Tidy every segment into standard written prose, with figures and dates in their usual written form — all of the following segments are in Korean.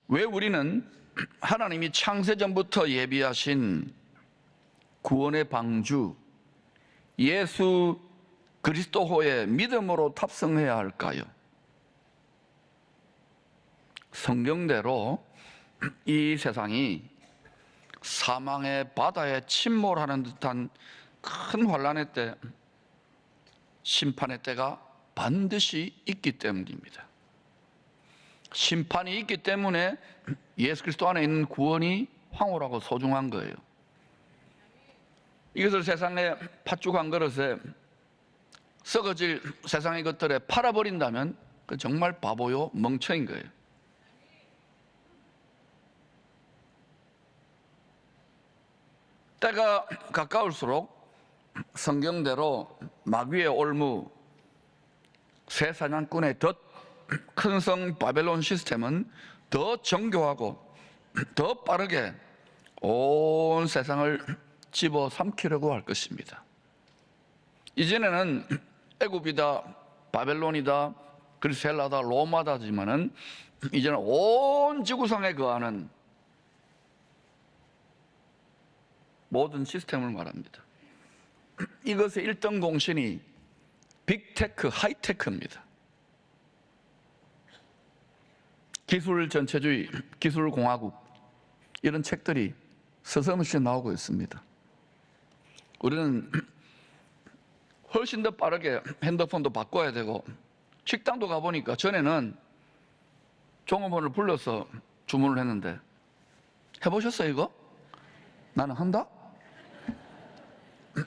왜 우리는 하나님이 창세전부터 예비하신 구원의 방주 예수 그리스도호의 믿음으로 탑승해야 할까요? 성경대로 이 세상이 사망의 바다에 침몰하는 듯한 큰 환란의 때, 심판의 때가 반드시 있기 때문입니다. 심판이 있기 때문에 예수 그리스도 안에 있는 구원이 황홀하고 소중한 거예요. 이것을 세상에 팥죽 한 그릇에 썩어질 세상의 것들에 팔아버린다면 그 정말 바보요 멍청인 거예요. 때가 가까울수록 성경대로 마귀의 올무, 새 사냥꾼의 덫, 큰 성 바벨론 시스템은 더 정교하고 더 빠르게 온 세상을 집어삼키려고 할 것입니다. 이전에는 애굽이다, 바벨론이다, 그리스 헬라다, 로마다지만은 이제는 온 지구상에 거하는 모든 시스템을 말합니다. 이것의 1등 공신이 빅테크, 하이테크입니다. 기술 전체주의, 기술공화국 이런 책들이 서서히 나오고 있습니다. 우리는 훨씬 더 빠르게 핸드폰도 바꿔야 되고, 식당도 가보니까 전에는 종업원을 불러서 주문을 했는데, 해보셨어요 이거? 나는 한다?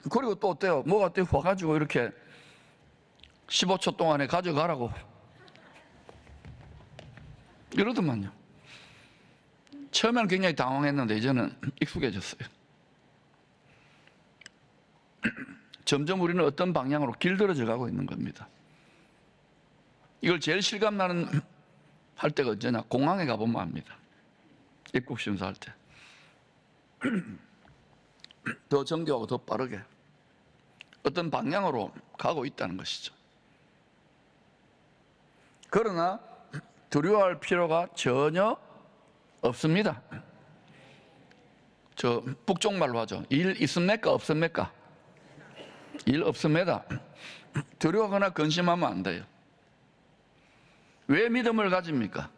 그리고 또 어때요? 뭐가 또 와가지고 이렇게 15초 동안에 가져가라고 이러더만요. 처음에는 굉장히 당황했는데 이제는 익숙해졌어요. 점점 우리는 어떤 방향으로 길들어져 가고 있는 겁니다. 이걸 제일 실감나는 할 때가 언제냐? 공항에 가보면 압니다. 입국 심사할 때. 더 정교하고 더 빠르게 어떤 방향으로 가고 있다는 것이죠. 그러나 두려워할 필요가 전혀 없습니다. 저 북쪽말로 하죠. 일 있습니까? 없습니까? 일 없습니다. 두려워하거나 근심하면 안 돼요. 왜 믿음을 가집니까?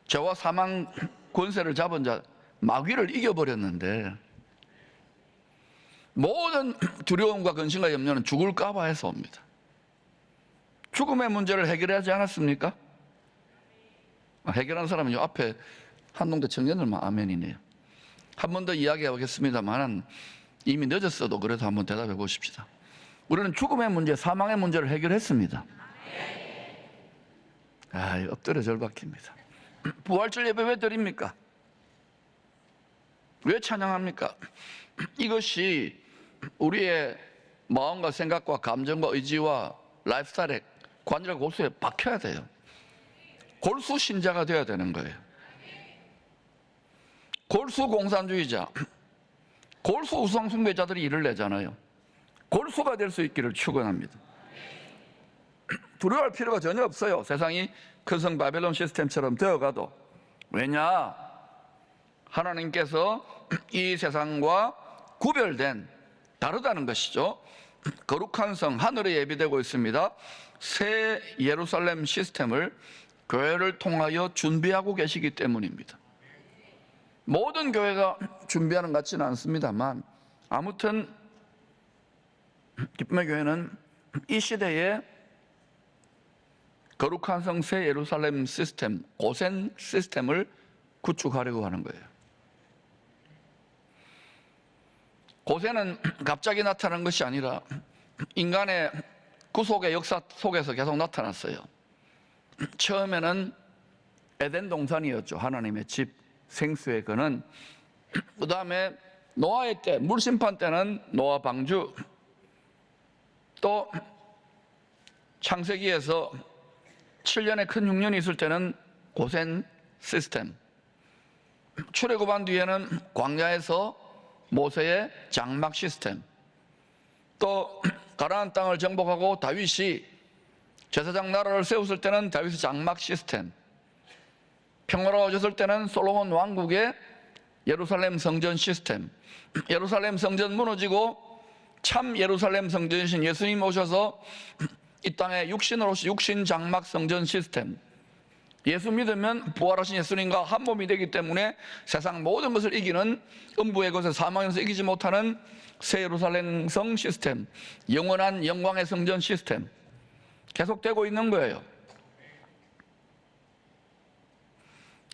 죄와 사망 권세를 잡은 자 마귀를 이겨버렸는데, 모든 두려움과 근심과 염려는 죽을까 봐 해서 옵니다. 죽음의 문제를 해결하지 않았습니까? 해결한 사람은 요 앞에 한동대 청년들만 아멘이네요. 한 번 더 이야기해 보겠습니다만 이미 늦었어도 그래도 한번 대답해 보십시다. 우리는 죽음의 문제, 사망의 문제를 해결했습니다. 엎드려 절박입니다. 부활절 예배 왜 드립니까? 왜 찬양합니까? 이것이 우리의 마음과 생각과 감정과 의지와 라이프스타일에 관절 골수에 박혀야 돼요. 골수 신자가 되어야 되는 거예요. 골수 공산주의자, 골수 우상 숭배자들이 일을 내잖아요. 골수가 될 수 있기를 축원합니다. 두려워할 필요가 전혀 없어요. 세상이 큰 성 바벨론 시스템처럼 되어가도. 왜냐? 하나님께서 이 세상과 구별된, 다르다는 것이죠. 거룩한 성, 하늘에 예비되고 있습니다. 새 예루살렘 시스템을 교회를 통하여 준비하고 계시기 때문입니다. 모든 교회가 준비하는 것 같지는 않습니다만, 아무튼 기쁨의 교회는 이 시대에 거룩한 성 새 예루살렘 시스템, 고센 시스템을 구축하려고 하는 거예요. 고센은 갑자기 나타난 것이 아니라 인간의 구속의 역사 속에서 계속 나타났어요. 처음에는 에덴 동산이었죠. 하나님의 집, 생수의 근원. 그 다음에 노아의 때, 물심판 때는 노아 방주. 또 창세기에서 7년의 큰 흉년이 있을 때는 고센 시스템. 출애굽한 뒤에는 광야에서 모세의 장막 시스템. 또 가나안 땅을 정복하고 다윗이 제사장 나라를 세웠을 때는 다윗의 장막 시스템. 평화로워졌을 때는 솔로몬 왕국의 예루살렘 성전 시스템, 예루살렘 성전 무너지고 참 예루살렘 성전이신 예수님 오셔서 이 땅에 육신으로 오신 육신 장막 성전 시스템, 예수 믿으면 부활하신 예수님과 한 몸이 되기 때문에 세상 모든 것을 이기는, 음부의 것에 사망에서 이기지 못하는 새 예루살렘 성 시스템, 영원한 영광의 성전 시스템 계속되고 있는 거예요.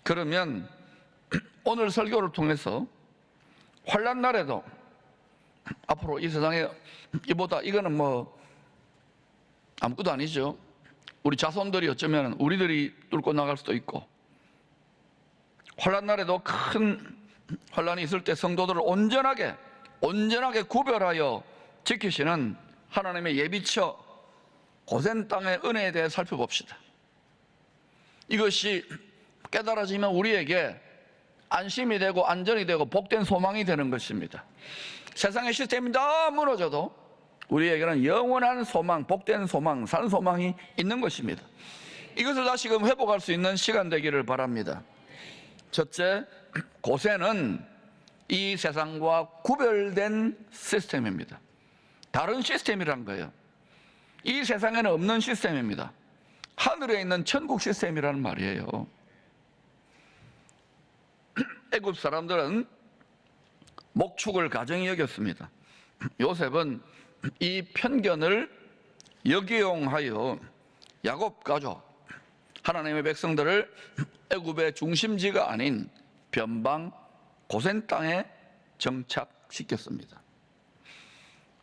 그러면 오늘 설교를 통해서 환난 날에도 앞으로 이 세상에 이보다, 이거는 뭐 아무것도 아니죠. 우리 자손들이 어쩌면 우리들이 뚫고 나갈 수도 있고, 환난 날에도 큰 환난이 있을 때 성도들을 온전하게 구별하여 지키시는 하나님의 예비처 고센 땅의 은혜에 대해 살펴봅시다. 이것이 깨달아지면 우리에게 안심이 되고 안전이 되고 복된 소망이 되는 것입니다. 세상의 시스템이 다 무너져도 우리에게는 영원한 소망, 복된 소망, 산 소망이 있는 것입니다. 이것을 다시금 회복할 수 있는 시간 되기를 바랍니다. 첫째, 고센은 이 세상과 구별된 시스템입니다. 다른 시스템이란 거예요. 이 세상에는 없는 시스템입니다. 하늘에 있는 천국 시스템이라는 말이에요. 애굽 사람들은 목축을 가정히 여겼습니다. 요셉은 이 편견을 역이용하여 야곱 가족, 하나님의 백성들을 애굽의 중심지가 아닌 변방 고센 땅에 정착시켰습니다.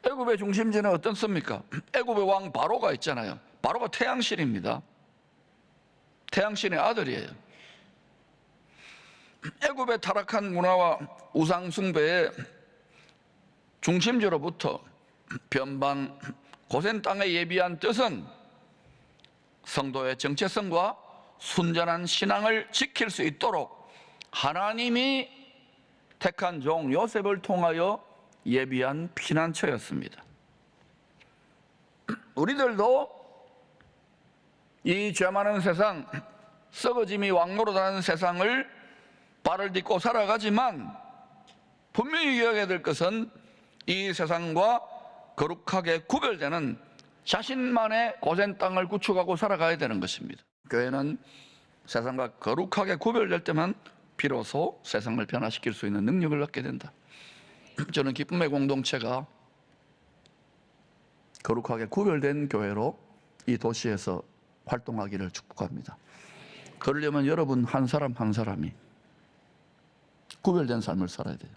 애굽의 중심지는 어떻습니까? 애굽의 왕 바로가 있잖아요. 바로가 태양신입니다. 태양신의 아들이에요. 애굽의 타락한 문화와 우상 숭배의 중심지로부터 변방 고센 땅에 예비한 뜻은 성도의 정체성과 순전한 신앙을 지킬 수 있도록 하나님이 택한 종 요셉을 통하여 예비한 피난처였습니다. 우리들도 이 죄 많은 세상, 썩어짐이 왕노릇하는 세상을 발을 딛고 살아가지만 분명히 기억해야 될 것은 이 세상과 거룩하게 구별되는 자신만의 고센 땅을 구축하고 살아가야 되는 것입니다. 교회는 세상과 거룩하게 구별될 때만 비로소 세상을 변화시킬 수 있는 능력을 얻게 된다. 저는 기쁨의 공동체가 거룩하게 구별된 교회로 이 도시에서 활동하기를 축복합니다. 그러려면 여러분 한 사람 한 사람이 구별된 삶을 살아야 돼요.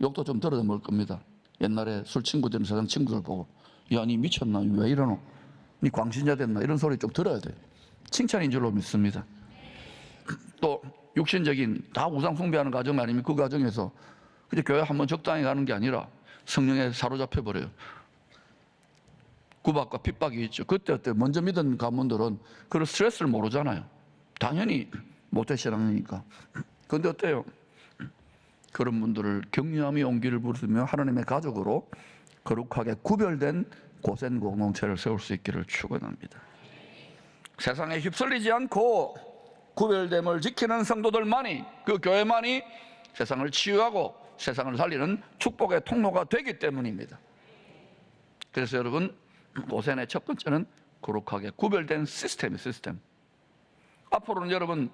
욕도 좀 들어도 먹을 겁니다. 옛날에 술 친구 되는 세상 친구들 보고, 야, 니 미쳤나? 왜 이러노? 니 광신자 됐나? 이런 소리 좀 들어야 돼요. 칭찬인 줄로 믿습니다. 또 육신적인 다 우상 숭배하는 가정 아니면 그 가정에서 그냥 교회 한번 적당히 가는 게 아니라 성령에 사로잡혀 버려요. 구박과 핍박이 있죠. 그때 먼저 믿은 가문들은 그런 스트레스를 모르잖아요. 당연히 모태신앙이니까. 그런데 어때요? 그런 분들을 격려하며 용기를 부르며 하나님의 가족으로 거룩하게 구별된 고센 공동체를 세울 수 있기를 축원합니다. 세상에 휩쓸리지 않고 구별됨을 지키는 성도들만이, 그 교회만이 세상을 치유하고 세상을 살리는 축복의 통로가 되기 때문입니다. 그래서 여러분, 고센의 첫 번째는 거룩하게 구별된 시스템. 앞으로는 여러분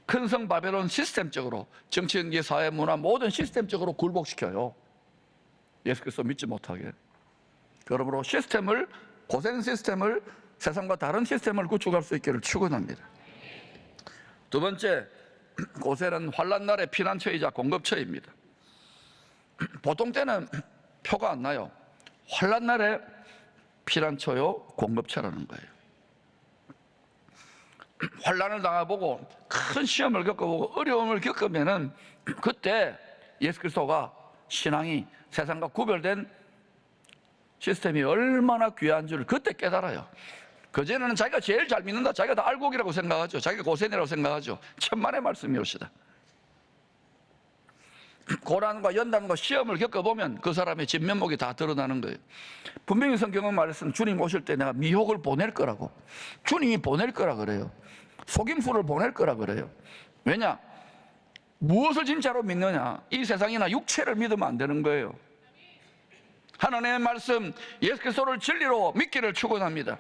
큰 성 바벨론 시스템적으로 정치, 경제, 사회, 문화 모든 시스템적으로 굴복시켜요. 예수 그리스도 믿지 못하게. 그러므로 시스템을, 고센 시스템을, 세상과 다른 시스템을 구축할 수 있기를 축원합니다. 두 번째, 고센은 환난 날의 피난처이자 공급처입니다. 보통 때는 표가 안 나요. 환난 날에 피난처요, 공급처라는 거예요. 환난을 당해보고 큰 시험을 겪어보고 어려움을 겪으면은 그때 예수 그리스도가, 신앙이 세상과 구별된 시스템이 얼마나 귀한 줄을 그때 깨달아요. 그전에는 자기가 제일 잘 믿는다, 자기가 다 알곡이라고 생각하죠. 자기가 고센이라고 생각하죠. 천만의 말씀이옵시다. 고난과 연단과 시험을 겪어보면 그 사람의 진면목이 다 드러나는 거예요. 분명히 성경은 말했습니다. 주님 오실 때 내가 미혹을 보낼 거라고. 주님이 보낼 거라 그래요. 속임수를 보낼 거라 그래요. 왜냐? 무엇을 진짜로 믿느냐? 이 세상이나 육체를 믿으면 안 되는 거예요. 하나님의 말씀, 예수 그리스도를 진리로 믿기를 축원합니다.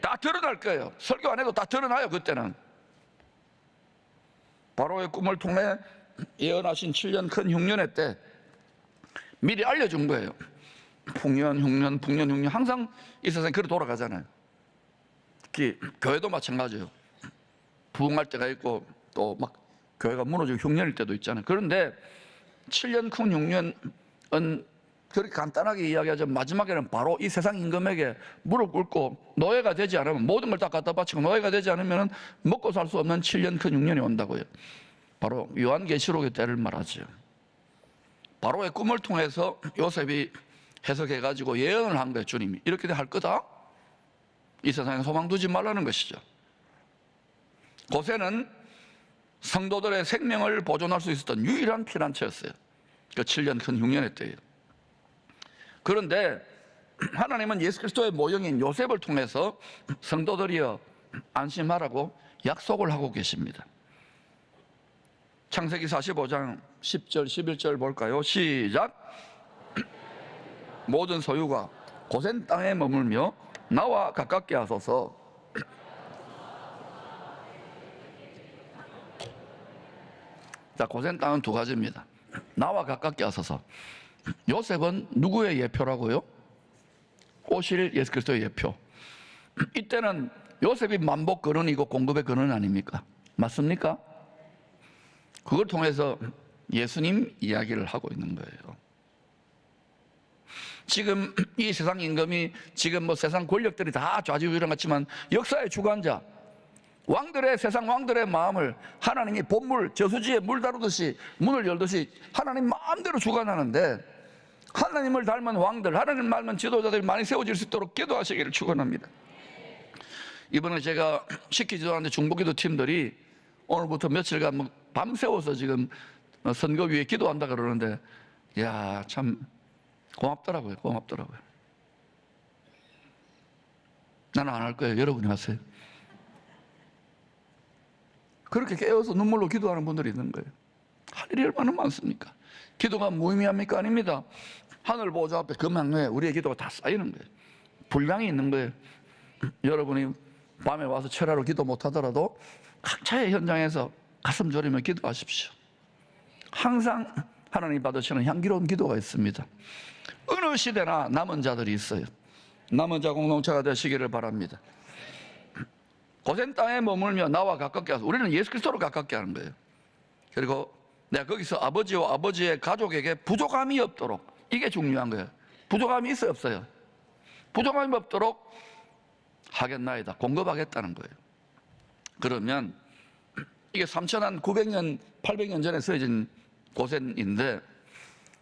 다 드러날 거예요. 설교 안 해도 다 드러나요. 그때는 바로의 꿈을 통해 예언하신 7년 큰 흉년의 때 미리 알려준 거예요. 풍년, 흉년, 풍년, 흉년. 항상 이 세상이 그렇게 돌아가잖아요. 특히 교회도 마찬가지예요. 부흥할 때가 있고 또 막 교회가 무너지고 흉년일 때도 있잖아요. 그런데 7년 큰 흉년은 그렇게 간단하게 이야기하자면 마지막에는 바로 이 세상 임금에게 무릎 꿇고 노예가 되지 않으면, 모든 걸 다 갖다 바치고 노예가 되지 않으면 먹고 살 수 없는 7년 큰 흉년이 온다고요. 바로 요한계시록의 때를 말하죠. 바로의 꿈을 통해서 요셉이 해석해가지고 예언을 한 거예요. 주님이 이렇게 할 거다. 이 세상에 소망 두지 말라는 것이죠. 고세는 성도들의 생명을 보존할 수 있었던 유일한 피난처였어요. 그 7년 큰 흉년의 때예요. 그런데 하나님은 예수 그리스도의 모형인 요셉을 통해서 성도들이여 안심하라고 약속을 하고 계십니다. 창세기 45장 10절 11절 볼까요? 시작. 모든 소유가 고센 땅에 머물며 나와 가깝게 하소서. 자, 고센 땅은 두 가지입니다. 나와 가깝게 하소서. 요셉은 누구의 예표라고요? 오실 예수 그리스도의 예표. 이때는 요셉이 만복 근원이고 공급의 근원 아닙니까? 맞습니까? 그걸 통해서 예수님 이야기를 하고 있는 거예요. 지금 이 세상 임금이, 지금 뭐 세상 권력들이 다 좌지우지랑 같지만 역사의 주관자, 왕들의, 세상 왕들의 마음을 하나님이 본물 저수지에 물 다루듯이 문을 열듯이 하나님 마음대로 주관하는데, 하나님을 닮은 왕들, 하나님 닮은 지도자들이 많이 세워질 수 있도록 기도하시기를 축원합니다. 이번에 제가 시키지도 않는데 중보기도 팀들이 오늘부터 며칠간 뭐 밤새워서 지금 선거 위에 기도한다 그러는데, 야, 참 고맙더라고요. 고맙더라고요. 나는 안 할 거예요. 여러분이 하세요. 그렇게 깨어서 눈물로 기도하는 분들이 있는 거예요. 할 일이 얼마나 많습니까? 기도가 무의미합니까? 아닙니다. 하늘 보좌 앞에 금양에 우리의 기도가 다 쌓이는 거예요. 분량이 있는 거예요. 여러분이 밤에 와서 철야로 기도 못하더라도 각자의 현장에서 가슴 졸이며 기도하십시오. 항상 하나님 받으시는 향기로운 기도가 있습니다. 어느 시대나 남은 자들이 있어요. 남은 자 공동체가 되시기를 바랍니다. 고센 땅에 머물며 나와 가깝게 하소서. 우리는 예수 그리스도를 가깝게 하는 거예요. 그리고 내가 거기서 아버지와 아버지의 가족에게 부족함이 없도록, 이게 중요한 거예요. 부족함이 있어요, 없어요? 부족함이 없도록 하겠나이다. 공급하겠다는 거예요. 그러면 이게 3,900년, 800년 전에 쓰여진 고센인데,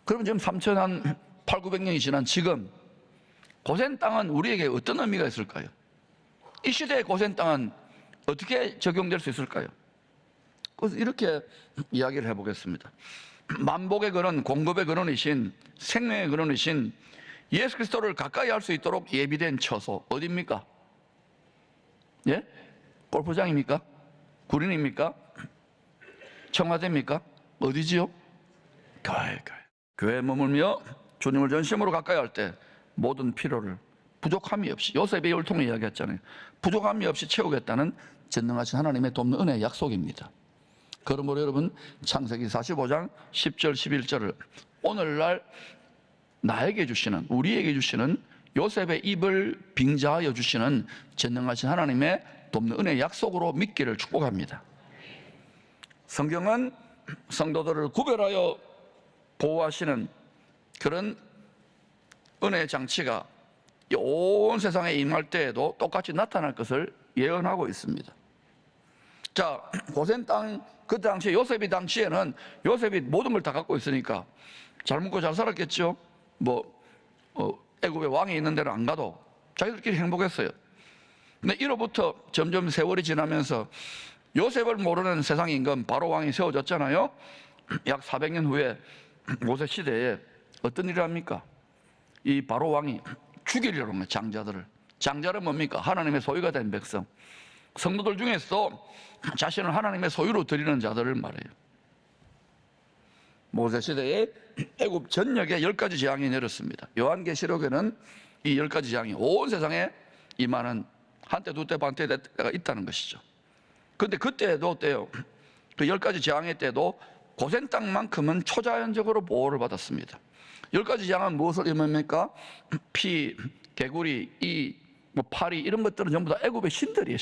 그럼 지금 3,800, 900년이 지난 지금 고센 땅은 우리에게 어떤 의미가 있을까요? 이 시대의 고센 땅은 어떻게 적용될 수 있을까요? 그래서 이렇게 이야기를 해보겠습니다. 만복의 근원, 공급의 근원이신, 생명의 근원이신 예수 그리스도를 가까이 할 수 있도록 예비된 처소, 어디입니까? 예? 골프장입니까? 구린입니까? 청와대입니까? 어디지요? 교회. 교회에 머물며 주님을 전심으로 가까이 할 때 모든 필요를 부족함이 없이, 요셉의 율통을 이야기했잖아요. 부족함이 없이 채우겠다는 전능하신 하나님의 돕는 은혜의 약속입니다. 그러므로 여러분, 창세기 45장 10절 11절을 오늘날 나에게 주시는, 우리에게 주시는, 요셉의 입을 빙자하여 주시는 전능하신 하나님의 돕는 은혜의 약속으로 믿기를 축복합니다. 성경은 성도들을 구별하여 보호하시는 그런 은혜의 장치가 온 세상에 임할 때에도 똑같이 나타날 것을 예언하고 있습니다. 자, 고센 땅, 그 당시에 요셉이 당시에는 요셉이 모든 걸 다 갖고 있으니까 잘 먹고 잘 살았겠죠. 애굽에 왕이 있는 데는 안 가도 자기들끼리 행복했어요. 근데 이로부터 점점 세월이 지나면서 요셉을 모르는 세상 임금 바로 왕이 세워졌잖아요. 약 400년 후에 모세 시대에 어떤 일을 합니까? 이 바로 왕이 죽이려는 거예요. 장자들을. 장자는 뭡니까? 하나님의 소유가 된 백성. 성도들 중에서 자신을 하나님의 소유로 드리는 자들을 말해요. 모세 시대에 애굽 전역에 10가지 재앙이 내렸습니다. 요한계시록에는 이 10가지 재앙이 온 세상에 임하는 한때 두때 반때 때가 있다는 것이죠. 그런데 그때도 어때요? 그 10가지 재앙의 때도 고센 땅만큼은 초자연적으로 보호를 받았습니다. 10가지 재앙은 무엇을 의미합니까? 피, 개구리, 파리 이런 것들은 전부 다 애굽의 신들이에요.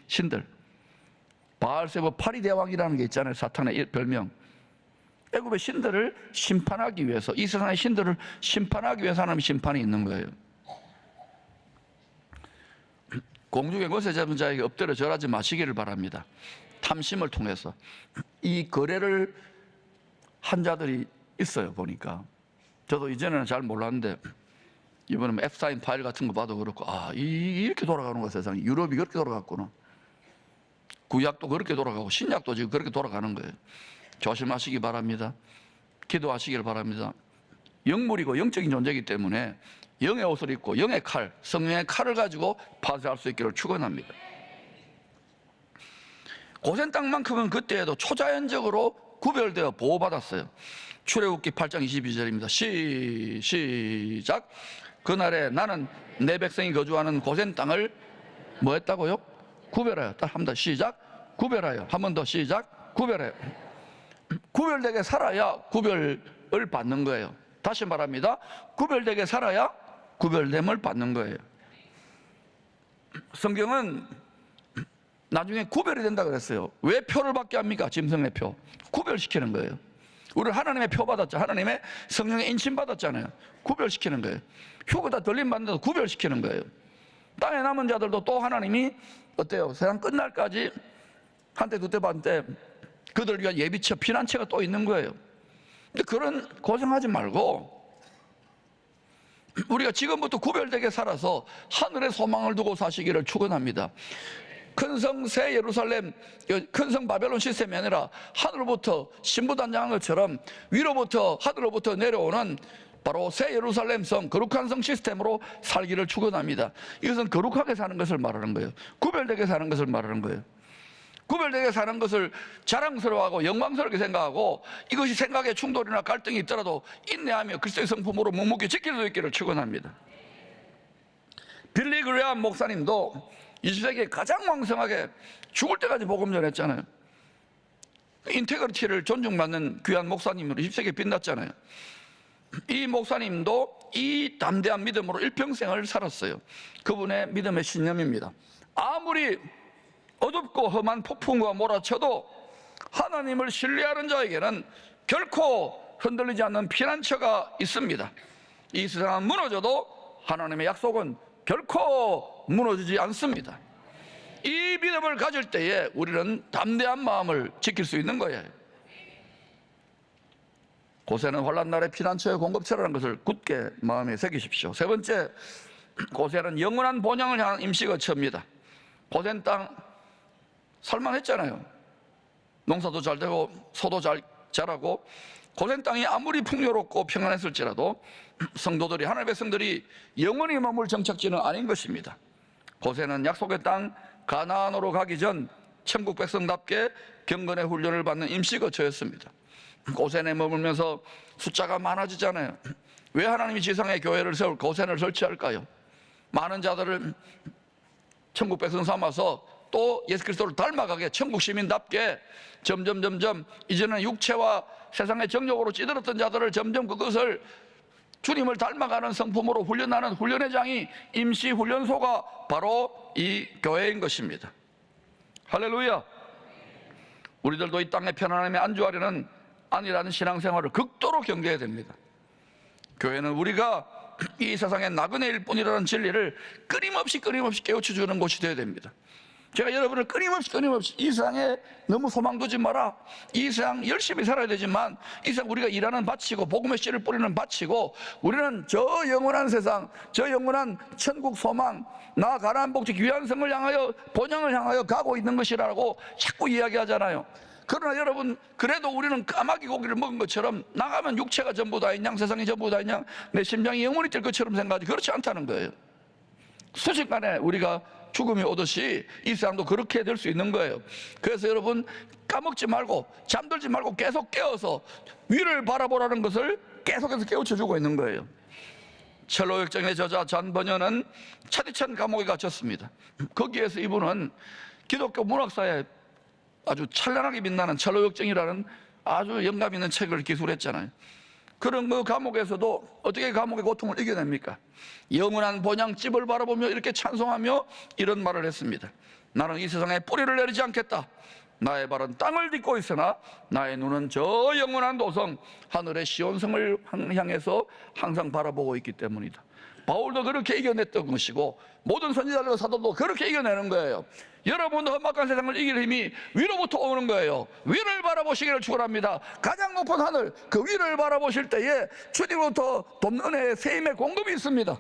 신들. 바알세부 파리 대왕이라는 게 있잖아요. 사탄의 별명. 애굽의 신들을 심판하기 위해서, 이 세상의 신들을 심판하기 위해서 하나님의 심판이 있는 거예요. 공중의 것에 잡은 자에게 엎드려 절하지 마시기를 바랍니다. 탐심을 통해서 이 거래를 한 자들이 있어요. 보니까 저도 이전에는 잘 몰랐는데 이번에 앱사인 파일 같은 거 봐도 그렇고, 이렇게 돌아가는 거야. 세상이. 유럽이 그렇게 돌아갔구나. 구약도 그렇게 돌아가고 신약도 지금 그렇게 돌아가는 거예요. 조심하시기 바랍니다. 기도하시길 바랍니다. 영물이고 영적인 존재이기 때문에 영의 옷을 입고 영의 칼, 성령의 칼을 가지고 파쇄할 수 있기를 축원합니다. 고센 땅만큼은 그때에도 초자연적으로 구별되어 보호받았어요. 출애굽기 8장 22절입니다. 시작. 그날에 나는 내 백성이 거주하는 고센 땅을 뭐 했다고요? 구별하여. 딱 한 번 더 시작. 구별하여. 한 번 더 시작. 구별하여. 구별되게 살아야 구별을 받는 거예요. 다시 말합니다. 구별되게 살아야 구별됨을 받는 거예요. 성경은 나중에 구별이 된다 그랬어요. 왜 표를 받게 합니까? 짐승의 표. 구별시키는 거예요. 우리는 하나님의 표 받았죠. 하나님의 성령의 인침 받았잖아요. 구별시키는 거예요. 휴거다 들림 받는데도 구별시키는 거예요. 땅에 남은 자들도 또 하나님이 어때요? 세상 끝날까지 한때 두때 반때 그들 위한 예비처, 피난처가 또 있는 거예요. 근데 그런 고생하지 말고 우리가 지금부터 구별되게 살아서 하늘의 소망을 두고 사시기를 축원합니다. 큰 성 새 예루살렘, 큰 성 바벨론 시스템이 아니라 하늘로부터 신부단장한 것처럼 위로부터 하늘로부터 내려오는 바로 새 예루살렘 성, 거룩한 성 시스템으로 살기를 축원합니다. 이것은 거룩하게 사는 것을 말하는 거예요. 구별되게 사는 것을 말하는 거예요. 구별되게 사는 것을 자랑스러워하고 영광스럽게 생각하고 이것이 생각에 충돌이나 갈등이 있더라도 인내하며 그리스도의 성품으로 묵묵히 지킬 수 있기를 축원합니다. 빌리 그레암 목사님도 20세기에 가장 왕성하게 죽을 때까지 복음 전했잖아요. 인테그리티를 존중받는 귀한 목사님으로 20세기에 빛났잖아요. 이 목사님도 이 담대한 믿음으로 일평생을 살았어요. 그분의 믿음의 신념입니다. 아무리 어둡고 험한 폭풍과 몰아쳐도 하나님을 신뢰하는 자에게는 결코 흔들리지 않는 피난처가 있습니다. 이 세상은 무너져도 하나님의 약속은 결코 무너지지 않습니다. 이 믿음을 가질 때에 우리는 담대한 마음을 지킬 수 있는 거예요. 고세는 환난날의 피난처의 공급처라는 것을 굳게 마음에 새기십시오. 세 번째, 고세는 영원한 본향을 향한 임시거처입니다. 고센 땅 살만했잖아요. 농사도 잘 되고 소도 잘 자라고 고센 땅이 아무리 풍요롭고 평안했을지라도 성도들이, 하나님의 백성들이 영원히 머물 정착지는 아닌 것입니다. 고세는 약속의 땅 가나안으로 가기 전 천국 백성답게 경건의 훈련을 받는 임시거처였습니다. 고센에 머물면서 숫자가 많아지잖아요. 왜 하나님이 지상에 교회를 세울 고센을 설치할까요? 많은 자들을 천국 백성 삼아서 또 예수 그리스도를 닮아가게 천국 시민답게 점점 이제는 육체와 세상의 정욕으로 찌들었던 자들을 점점 그것을 주님을 닮아가는 성품으로 훈련하는 훈련의 장이 임시훈련소가 바로 이 교회인 것입니다. 할렐루야. 우리들도 이 땅의 편안함에 안주하려는 아니라는 신앙생활을 극도로 경계해야 됩니다. 교회는 우리가 이 세상의 나그네일 뿐이라는 진리를 끊임없이 깨우쳐주는 곳이 되어야 됩니다. 제가 여러분을 끊임없이 이 세상에 너무 소망 두지 마라. 이 세상 열심히 살아야 되지만 이 세상 우리가 일하는 밭이고 복음의 씨를 뿌리는 밭이고 우리는 저 영원한 세상, 저 영원한 천국 소망, 나 가나안 복지 귀한 성을 향하여 본향을 향하여 가고 있는 것이라고 자꾸 이야기하잖아요. 그러나 여러분, 그래도 우리는 까마귀 고기를 먹은 것처럼 나가면 육체가 전부다 인양, 세상이 전부다 인양, 내 심장이 영원히 될 것처럼 생각하지 그렇지 않다는 거예요. 순식간에 우리가 죽음이 오듯이 이 세상도 그렇게 될 수 있는 거예요. 그래서 여러분, 까먹지 말고 잠들지 말고 계속 깨어서 위를 바라보라는 것을 계속해서 깨우쳐주고 있는 거예요. 첼로역정의 저자 잔 버녀는 차디찬 감옥에 갇혔습니다. 거기에서 이분은 기독교 문학사에 아주 찬란하게 빛나는 첼로역정이라는 아주 영감 있는 책을 기술했잖아요. 그런 그 감옥에서도 어떻게 감옥의 고통을 이겨냅니까? 영원한 본향집을 바라보며 이렇게 찬송하며 이런 말을 했습니다. 나는 이 세상에 뿌리를 내리지 않겠다. 나의 발은 땅을 딛고 있으나 나의 눈은 저 영원한 도성 하늘의 시온성을 향해서 항상 바라보고 있기 때문이다. 바울도 그렇게 이겨냈던 것이고 모든 선지자들과 사도도 그렇게 이겨내는 거예요. 여러분도 험악한 세상을 이길 힘이 위로부터 오는 거예요. 위를 바라보시기를 축원합니다. 가장 높은 하늘, 그 위를 바라보실 때에 주님으로부터 돕는 은혜의 세임의 공급이 있습니다.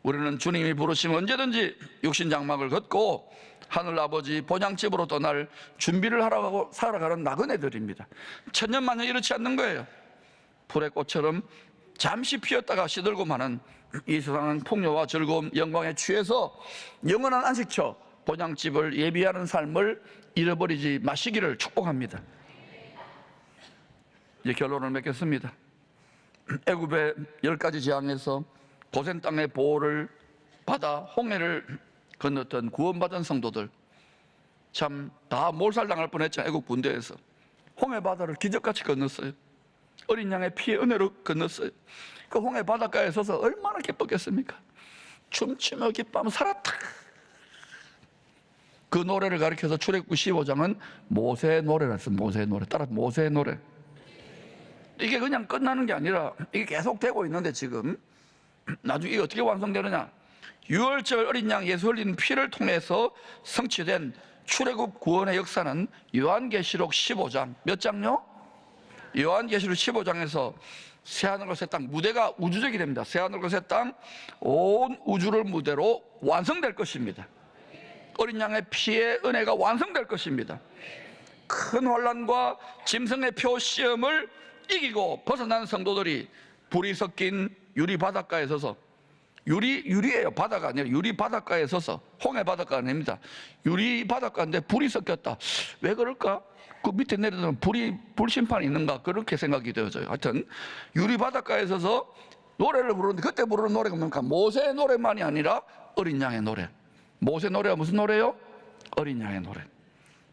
우리는 주님이 부르시면 언제든지 육신장막을 걷고 하늘 아버지 본향집으로 떠날 준비를 하러 살아가는 나그네들입니다. 천년만년 이렇지 않는 거예요. 풀의 꽃처럼 잠시 피었다가 시들고 마는 이 세상은 풍요와 즐거움, 영광에 취해서 영원한 안식처, 본향집을 예비하는 삶을 잃어버리지 마시기를 축복합니다. 이제 결론을 맺겠습니다. 애굽의 10가지 재앙에서 고센 땅의 보호를 받아 홍해를 건넜던 구원받은 성도들, 참 다 몰살당할 뻔했죠. 애국 군대에서 홍해 바다를 기적같이 건넜어요. 어린 양의 피의 은혜로 건넜어요. 그 홍해 바닷가에 서서 얼마나 기뻤겠습니까? 춤추며 기뻐하며 살았다. 그 노래를 가리켜서 출애굽기 15장은 모세의 노래라 했어요. 모세의 노래. 따라 모세의 노래. 이게 그냥 끝나는 게 아니라 이게 계속 되고 있는데 지금 나중에 이게 어떻게 완성되느냐? 6월절 어린 양 예수 흘린 피를 통해서 성취된 출애굽 구원의 역사는 요한계시록 15장 몇 장요? 요한계시록 15장에서 새하늘과 새 땅, 무대가 우주적이 됩니다. 새하늘과 새 땅, 온 우주를 무대로 완성될 것입니다. 어린 양의 피의 은혜가 완성될 것입니다. 큰 환난과 짐승의 표 시험을 이기고 벗어난 성도들이 불이 섞인 유리 바닷가에 서서, 유리예요. 바다가 아니라 유리 바닷가에 서서, 홍해 바닷가가 아닙니다. 유리 바닷가인데 불이 섞였다. 왜 그럴까? 그 밑에 내려오면 불심판이 있는가? 그렇게 생각이 되어져요. 하여튼 유리 바닷가에 서서 노래를 부르는데 그때 부르는 노래가 뭡니까? 모세의 노래만이 아니라 어린 양의 노래. 모세 노래가 무슨 노래요? 어린 양의 노래.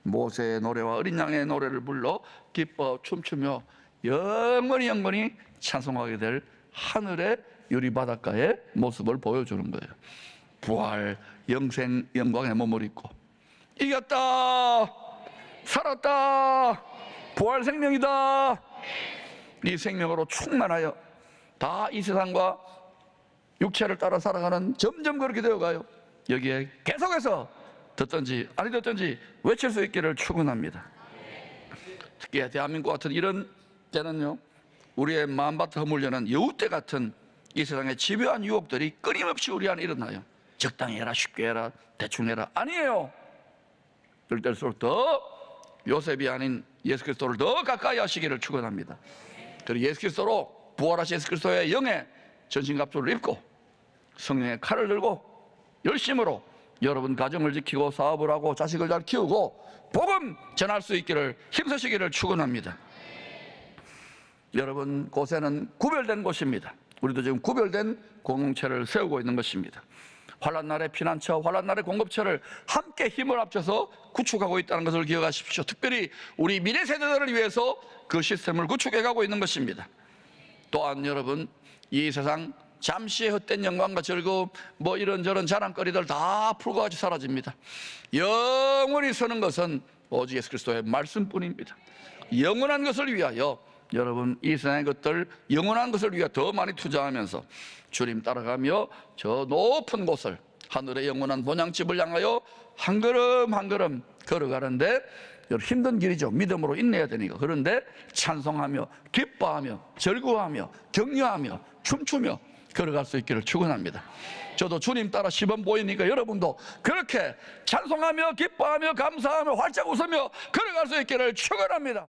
모세의 노래와 어린 양의 노래를 불러 기뻐 춤추며 영원히 찬송하게 될 하늘의 유리 바닷가의 모습을 보여주는 거예요. 부활, 영생, 영광의 몸을 입고 이겼다, 살았다, 부활 생명이다. 이 생명으로 충만하여 다 이 세상과 육체를 따라 살아가는, 점점 그렇게 되어가요. 여기에 계속해서 듣든지 아니 듣든지 외칠 수 있기를 축원합니다. 특히 대한민국 같은 이런 때는요, 우리의 마음밭을 허물려는 여우떼 같은 이 세상의 집요한 유혹들이 끊임없이 우리 안에 일어나요. 적당히 해라, 쉽게 해라, 대충 해라. 아니에요. 그럴 때일수록 더 요셉이 아닌 예수 그리스도를 더 가까이 하시기를 축원합니다. 그리고 예수 그리스도로, 부활하신 예수 그리스도의 영의 전신갑주를 입고 성령의 칼을 들고 열심으로 여러분 가정을 지키고 사업을 하고 자식을 잘 키우고 복음 전할 수 있기를 힘쓰시기를 축원합니다. 여러분, 고센은 구별된 곳입니다. 우리도 지금 구별된 공동체를 세우고 있는 것입니다. 환난날의 피난처, 환난날의 공급처를 함께 힘을 합쳐서 구축하고 있다는 것을 기억하십시오. 특별히 우리 미래 세대들을 위해서 그 시스템을 구축해 가고 있는 것입니다. 또한 여러분, 이 세상 잠시의 헛된 영광과 즐거움, 뭐 이런저런 자랑거리들 다 풀고 같이 사라집니다. 영원히 서는 것은 오직 예수 그리스도의 말씀뿐입니다. 영원한 것을 위하여 여러분, 이 세상의 것들, 영원한 것을 위해 더 많이 투자하면서 주님 따라가며 저 높은 곳을, 하늘의 영원한 본향집을 향하여 한 걸음 한 걸음 걸어가는데 힘든 길이죠. 믿음으로 인내해야 되니까. 그런데 찬송하며 기뻐하며 즐거워하며 격려하며 춤추며 걸어갈 수 있기를 축원합니다. 저도 주님 따라 시범 보이니까 여러분도 그렇게 찬송하며 기뻐하며 감사하며 활짝 웃으며 걸어갈 수 있기를 축원합니다.